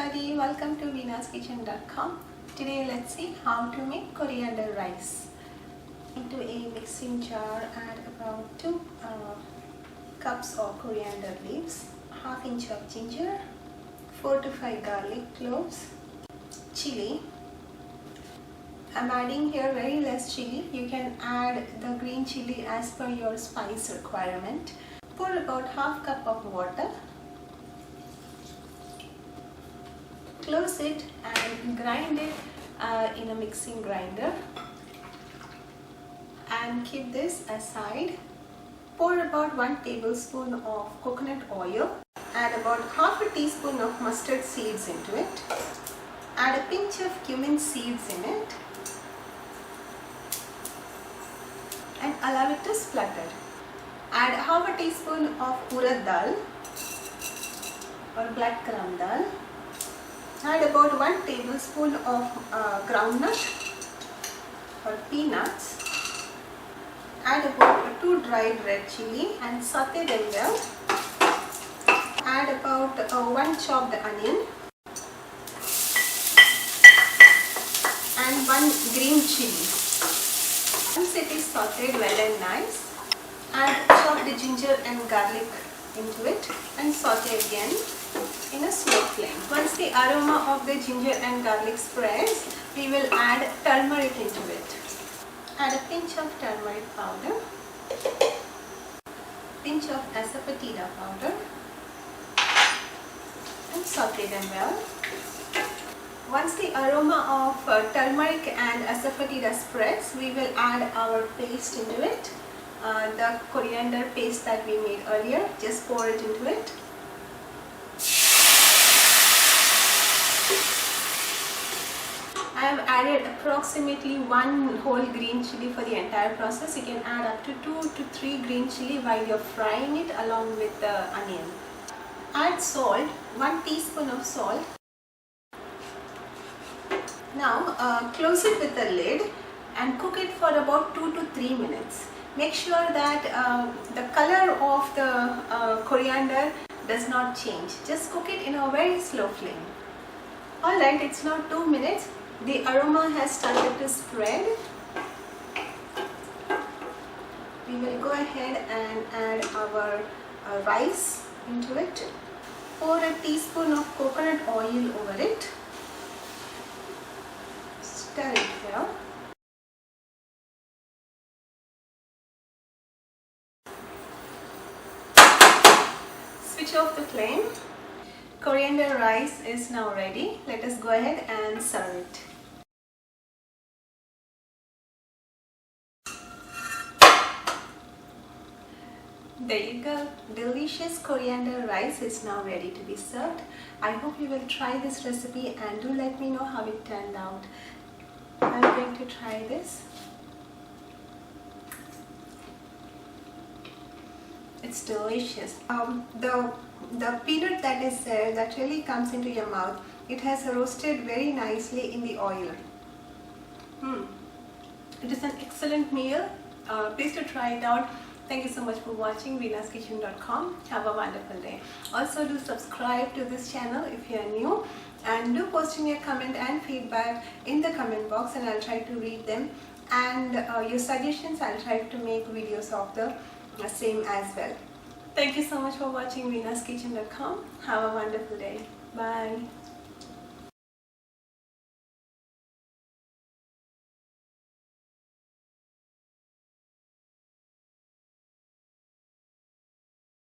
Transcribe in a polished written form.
everybody, welcome to veenaskitchen.com. Today let's see how to make coriander rice. Into a mixing jar add about 2 cups of coriander leaves, ½ inch of ginger, 4 to 5 garlic cloves, chili. I'm adding here very less chili. You can add the green chili as per your spice requirement. Pour about ½ cup of water. Close it and grind it in a mixing grinder and keep this aside. Pour about 1 tablespoon of coconut oil. Add about ½ a teaspoon of mustard seeds into it. Add a pinch of cumin seeds in it and allow it to splutter. Add ½ a teaspoon of urad dal or black gram dal. Add about 1 tablespoon of groundnut or peanuts. Add about 2 dried red chili and saute them well. Add about 1 chopped onion and 1 green chili. Once it is sauteed well and nice, add chopped ginger and garlic into it and saute again in a slow flame. Once the aroma of the ginger and garlic spreads, we will add turmeric into it. Add a pinch of turmeric powder, pinch of asafoetida powder and saute them well. Once the aroma of turmeric and asafoetida spreads, we will add our paste into it. The coriander paste that we made earlier, just pour it into it. I have added approximately 1 whole green chili for the entire process. You can add up to 2 to 3 green chili while you're frying it along with the onion. Add salt, 1 teaspoon of salt. Now close it with the lid and cook it for about 2 to 3 minutes. Make sure that the color of the coriander does not change. Just cook it in a very slow flame. Alright, it's now 2 minutes. The aroma has started to spread. We will go ahead and add our rice into it. Pour a teaspoon of coconut oil over it. Stir it well. Switch off the flame. Coriander rice is now ready. Let us go ahead and serve it. There you go. Delicious coriander rice is now ready to be served. I hope you will try this recipe and do let me know how it turned out. I'm going to try this. It's delicious. The peanut that is there, that really comes into your mouth. It has roasted very nicely in the oil. It is an excellent meal. Please do try it out. Thank you so much for watching veenaskitchen.com. Have a wonderful day. Also do subscribe to this channel if you are new, and do post in your comment and feedback in the comment box and I'll try to read them, and your suggestions I'll try to make videos of the same as well. Thank you so much for watching veenaskitchen.com. Have a wonderful day. Bye.